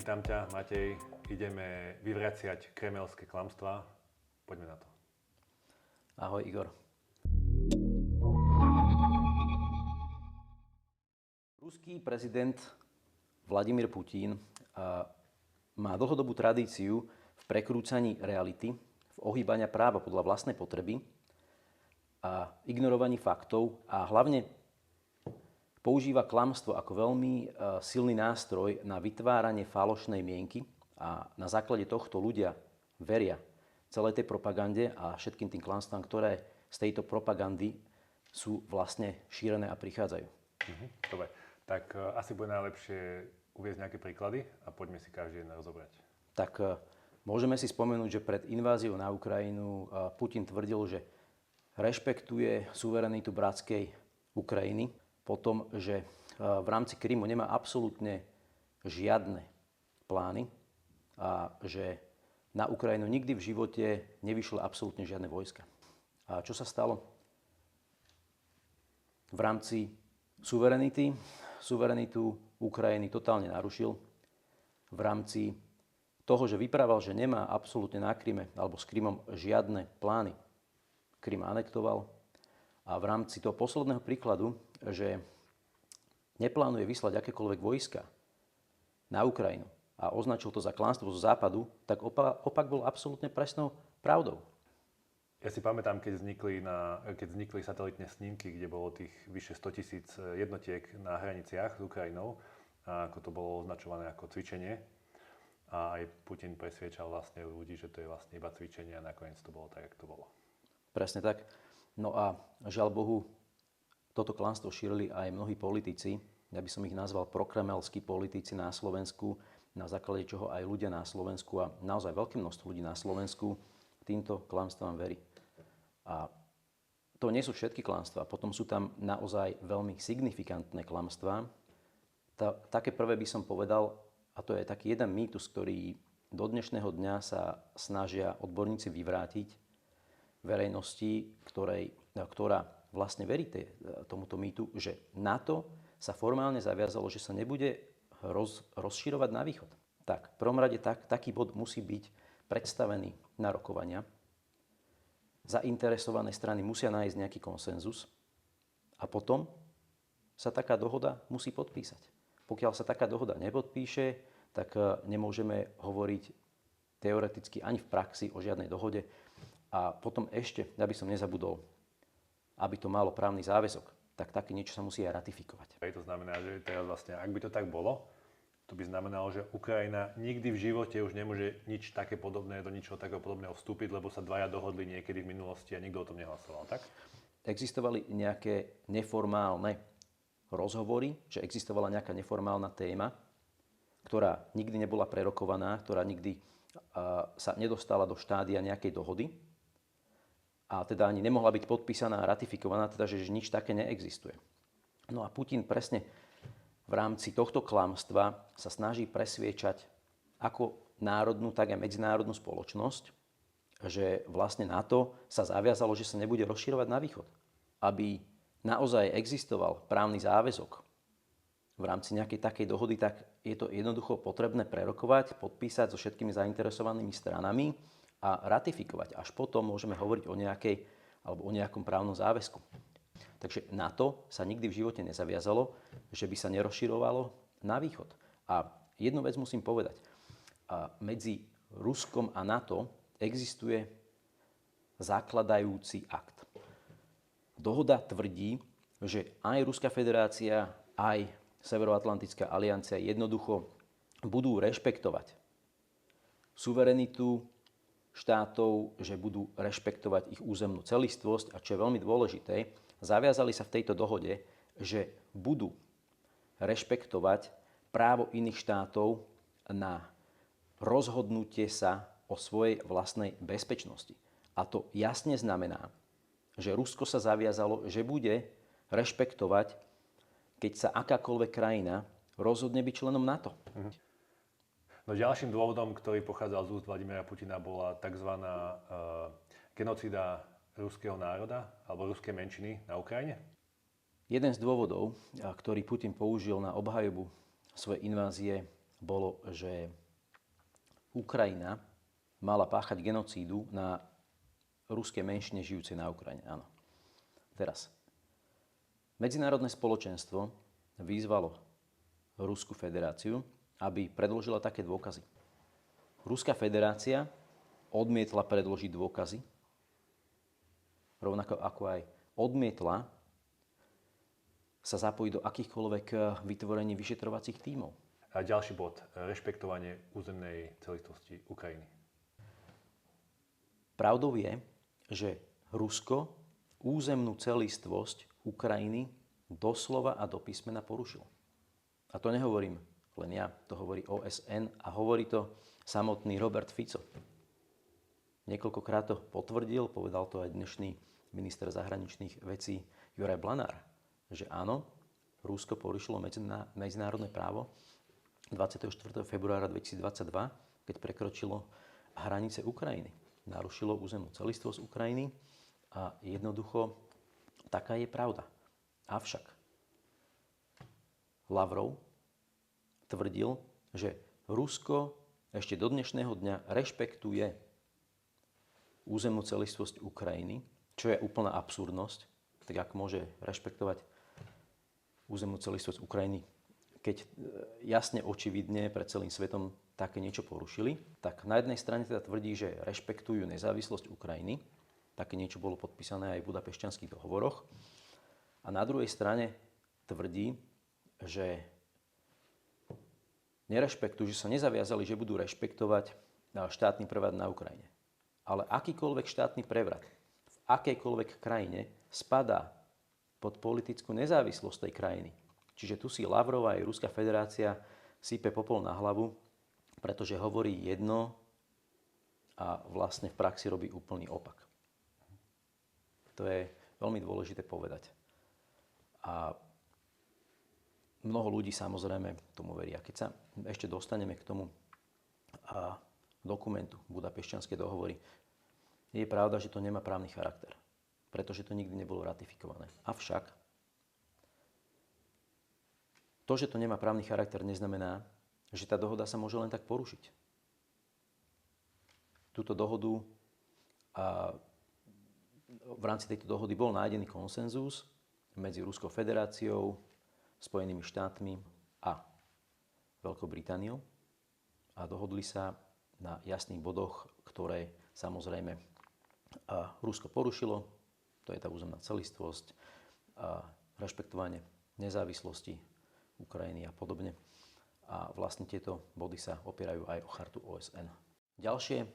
Vítam ťa, Matej. Ideme vyvraciať kremelské klamstvá. Poďme na to. Ahoj, Igor. Ruský prezident Vladimír Putin má dlhodobú tradíciu v prekrúcaní reality, v ohýbania práva podľa vlastnej potreby a ignorovaní faktov a hlavne používa klamstvo ako veľmi silný nástroj na vytváranie falošnej mienky a na základe tohto ľudia veria celej tej propagande a všetkým tým klamstvám, ktoré z tejto propagandy sú vlastne šírené a prichádzajú. Dobre, tak asi bude najlepšie uviesť nejaké príklady a poďme si každý jeden rozobrať. Tak môžeme si spomenúť, že pred inváziou na Ukrajinu Putin tvrdil, že rešpektuje suverenitu bratskej Ukrajiny, potom, že v rámci Krymu nemá absolútne žiadne plány a že na Ukrajinu nikdy v živote nevyšlo absolútne žiadne vojska. A čo sa stalo? V rámci suverenitu Ukrajiny totálne narušil. V rámci toho, že vyprával, že nemá absolútne na Kryme alebo s Krymom žiadne plány, Krym anektoval. A v rámci toho posledného príkladu, že neplánuje vyslať akékoľvek vojska na Ukrajinu a označil to za klamstvo zo západu, tak opak bol absolútne presnou pravdou. Ja si pamätám, keď vznikli satelitné snímky, kde bolo tých vyše 100 000 jednotiek na hraniciach s Ukrajinou, a ako to bolo označované ako cvičenie. A aj Putin presviečal vlastne ľudí, že to je vlastne iba cvičenie a nakoniec to bolo tak, ako to bolo. Presne tak. No a žiaľ Bohu, toto klamstvo šírili aj mnohí politici. Ja by som ich nazval prokremelskí politici na Slovensku, na základe čoho aj ľudia na Slovensku a naozaj veľké množstvo ľudí na Slovensku týmto klamstvám verí. A to nie sú všetky klamstvá. Potom sú tam naozaj veľmi signifikantné klamstvá. Také prvé by som povedal, a to je taký jeden mýtus, ktorý do dnešného dňa sa snažia odborníci vyvrátiť verejnosti, ktorá vlastne verí tomuto mýtu, že NATO sa formálne zaviazalo, že sa nebude rozširovať na východ. Tak, v prvom rade taký bod musí byť predstavený na rokovania. Zainteresované strany musia nájsť nejaký konsenzus a potom sa taká dohoda musí podpísať. Pokiaľ sa taká dohoda nepodpíše, tak nemôžeme hovoriť teoreticky ani v praxi o žiadnej dohode. A potom ešte, aby som nezabudol, aby to malo právny záväzok, tak také niečo sa musí aj ratifikovať. To znamená, že teraz vlastne, ak by to tak bolo, to by znamenalo, že Ukrajina nikdy v živote už nemôže nič také podobné, do ničoho takého podobného vstúpiť, lebo sa dvaja dohodli niekedy v minulosti a nikto o tom nehlasoval, tak? Existovali nejaké neformálne rozhovory, že existovala nejaká neformálna téma, ktorá nikdy nebola prerokovaná, ktorá nikdy sa nedostala do štádia nejakej dohody a teda ani nemohla byť podpísaná a ratifikovaná, teda že nič také neexistuje. No a Putin presne v rámci tohto klamstva sa snaží presviečať ako národnú, tak aj medzinárodnú spoločnosť, že vlastne NATO sa zaviazalo, že sa nebude rozširovať na východ. Aby naozaj existoval právny záväzok v rámci nejakej takej dohody, tak je to jednoducho potrebné prerokovať, podpísať so všetkými zainteresovanými stranami a ratifikovať. Až potom môžeme hovoriť o nejakej alebo o nejakom právnom záväzku. Takže NATO sa nikdy v živote nezaviazalo, že by sa nerozširovalo na východ. A jednu vec musím povedať. Medzi Ruskom a NATO existuje zakladajúci akt. Dohoda tvrdí, že aj Ruská federácia, aj Severoatlantická aliancia jednoducho budú rešpektovať suverenitu štátov, že budú rešpektovať ich územnú celistvosť a čo je veľmi dôležité, zaviazali sa v tejto dohode, že budú rešpektovať právo iných štátov na rozhodnutie sa o svojej vlastnej bezpečnosti. A to jasne znamená, že Rusko sa zaviazalo, že bude rešpektovať, keď sa akákoľvek krajina rozhodne byť členom NATO. No ďalším dôvodom, ktorý pochádzal z úst Vladimíra Putina, bola tzv. Genocída ruského národa alebo ruskej menšiny na Ukrajine? Jeden z dôvodov, ktorý Putin použil na obhajobu svojej invázie bolo, že Ukrajina mala páchať genocídu na ruské menšine žijúce na Ukrajine. Áno. Teraz, medzinárodné spoločenstvo vyzvalo Ruskú federáciu, aby predložila také dôkazy. Ruská federácia odmietla predložiť dôkazy, rovnako ako aj odmietla sa zapojiť do akýchkoľvek vytvorení vyšetrovacích tímov. A ďalší bod, rešpektovanie územnej celistvosti Ukrajiny. Pravdou je, že Rusko územnú celistvosť Ukrajiny doslova a do písmena porušilo. A to nehovorím len ja, to hovorí OSN a hovorí to samotný Robert Fico. Niekoľkokrát to potvrdil, povedal to aj dnešný minister zahraničných vecí Juraj Blanár, že áno, Rusko porušilo medzinárodné právo 24. februára 2022, keď prekročilo hranice Ukrajiny. Narušilo územnú celistvosť Ukrajiny a jednoducho taká je pravda. Avšak Lavrov tvrdil, že Rusko ešte do dnešného dňa rešpektuje územnú celistvosť Ukrajiny, čo je úplná absurdnosť, tak ako môže rešpektovať územnú celistvosť Ukrajiny, keď jasne, očividne pred celým svetom také niečo porušili, tak na jednej strane teda tvrdí, že rešpektujú nezávislosť Ukrajiny, také niečo bolo podpísané aj v Budapešťanských dohovoroch, a na druhej strane tvrdí, že nerešpektujú, že sa nezaviazali, že budú rešpektovať štátny prevrat na Ukrajine. Ale akýkoľvek štátny prevrat v akejkoľvek krajine spadá pod politickú nezávislosť tej krajiny. Čiže tu si Lavrov aj Ruská federácia sype popol na hlavu, pretože hovorí jedno a vlastne v praxi robí úplný opak. To je veľmi dôležité povedať. A mnoho ľudí samozrejme tomu verí. A keď sa ešte dostaneme k tomu dokumentu Budapešťanské dohovory, je pravda, že to nemá právny charakter, pretože to nikdy nebolo ratifikované. Avšak to, že to nemá právny charakter, neznamená, že tá dohoda sa môže len tak porušiť. Túto dohodu v rámci tejto dohody bol nájdený konsenzus medzi Ruskou federáciou, Spojenými štátmi a Veľkou Britániou a dohodli sa na jasných bodoch, ktoré samozrejme Rusko porušilo. To je tá územná celistvosť, rešpektovanie nezávislosti Ukrajiny a podobne. A vlastne tieto body sa opierajú aj o chartu OSN. Ďalšie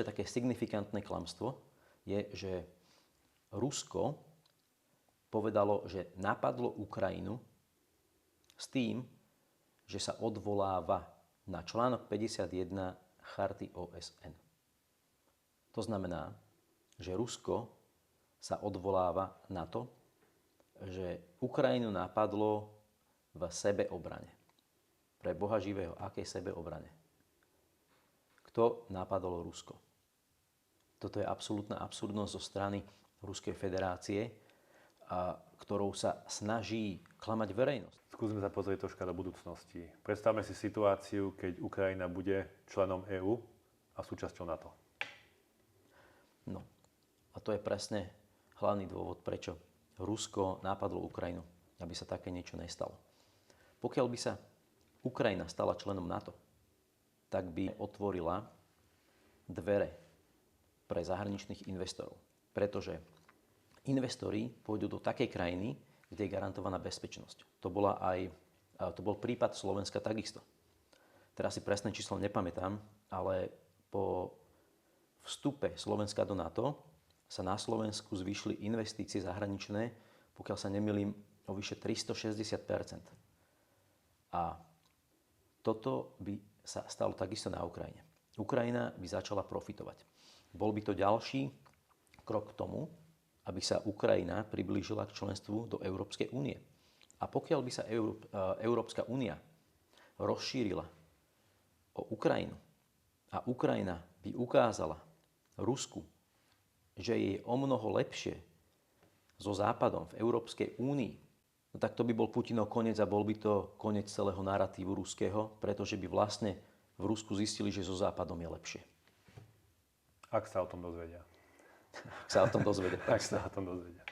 také signifikantné klamstvo je, že Rusko povedalo, že napadlo Ukrajinu s tým, že sa odvoláva na článok 51 charty OSN. To znamená, že Rusko sa odvoláva na to, že Ukrajinu napadlo v sebeobrane. Pre Boha živého, akej sebeobrane? Kto napadol Rusko? Toto je absolútna absurdnosť zo strany Ruskej federácie, ktorou sa snaží klamať verejnosť. Skúsme sa pozrieť troška do budúcnosti. Predstavme si situáciu, keď Ukrajina bude členom EÚ a súčasťou NATO. No, a to je presne hlavný dôvod, prečo Rusko napadlo Ukrajinu, aby sa také niečo nestalo. Pokiaľ by sa Ukrajina stala členom NATO, tak by otvorila dvere pre zahraničných investorov. Pretože investori pôjdu do takej krajiny, kde je garantovaná bezpečnosť. To bol prípad Slovenska takisto. Teraz si presné číslo nepamätám, ale po vstupe Slovenska do NATO sa na Slovensku zvýšili investície zahraničné, pokiaľ sa nemýlim, o vyše 360%. A toto by sa stalo takisto na Ukrajine. Ukrajina by začala profitovať. Bol by to ďalší krok k tomu, aby sa Ukrajina priblížila k členstvu do Európskej únie. A pokiaľ by sa Európska únia rozšírila o Ukrajinu a Ukrajina by ukázala Rusku, že je o mnoho lepšie so Západom v Európskej únii, no tak to by bol Putinov koniec a bol by to koniec celého naratívu ruského, pretože by vlastne v Rusku zistili, že so Západom je lepšie. Ak sa o tom dozvedia. Ak sa o tom dozvedia. Ak sa o tom dozvedia.